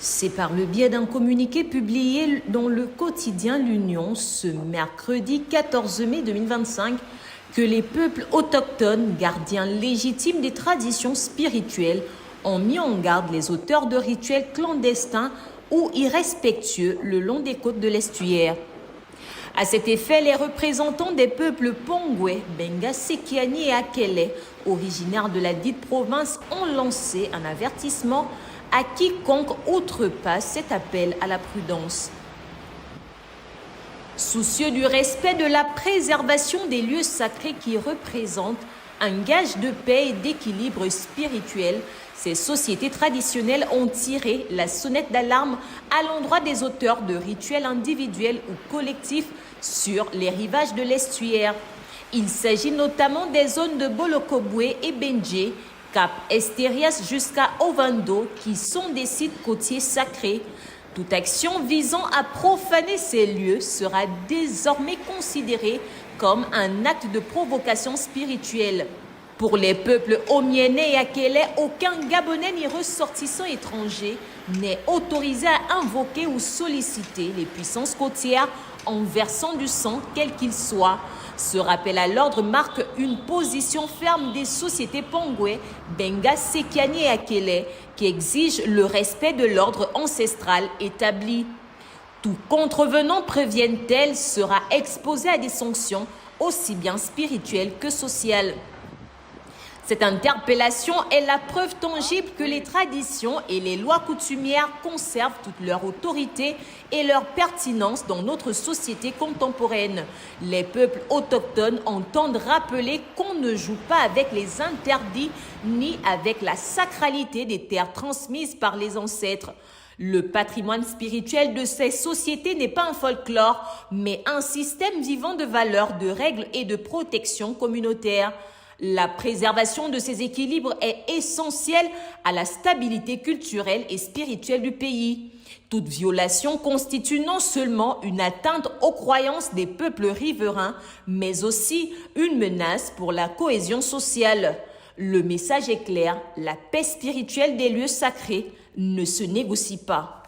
C'est par le biais d'un communiqué publié dans le quotidien L'Union ce mercredi 14 mai 2025 que les peuples autochtones, gardiens légitimes des traditions spirituelles, ont mis en garde les auteurs de rituels clandestins ou irrespectueux le long des côtes de l'estuaire. À cet effet, les représentants des peuples Pongwe, Benga, Sekiani et Akele, originaires de la dite province, ont lancé un avertissement à quiconque outrepasse cet appel à la prudence. Soucieux du respect de la préservation des lieux sacrés qui représentent un gage de paix et d'équilibre spirituel, ces sociétés traditionnelles ont tiré la sonnette d'alarme à l'endroit des auteurs de rituels individuels ou collectifs sur les rivages de l'estuaire. Il s'agit notamment des zones de Bolokobwe et Benje, Cap Esterias jusqu'à Ovando, qui sont des sites côtiers sacrés. Toute action visant à profaner ces lieux sera désormais considérée comme un acte de provocation spirituelle. Pour les peuples Omienais et Akele, aucun Gabonais ni ressortissant étranger n'est autorisé à invoquer ou solliciter les puissances côtières en versant du sang, quel qu'il soit. Ce rappel à l'ordre marque une position ferme des sociétés Pongwe, Benga, Sekiani et Akele qui exigent le respect de l'ordre ancestral établi. Tout contrevenant, préviennent-elles, sera exposé à des sanctions aussi bien spirituelles que sociales. Cette interpellation est la preuve tangible que les traditions et les lois coutumières conservent toute leur autorité et leur pertinence dans notre société contemporaine. Les peuples autochtones entendent rappeler qu'on ne joue pas avec les interdits ni avec la sacralité des terres transmises par les ancêtres. Le patrimoine spirituel de ces sociétés n'est pas un folklore, mais un système vivant de valeurs, de règles et de protection communautaire. La préservation de ces équilibres est essentielle à la stabilité culturelle et spirituelle du pays. Toute violation constitue non seulement une atteinte aux croyances des peuples riverains, mais aussi une menace pour la cohésion sociale. Le message est clair, la paix spirituelle des lieux sacrés ne se négocie pas.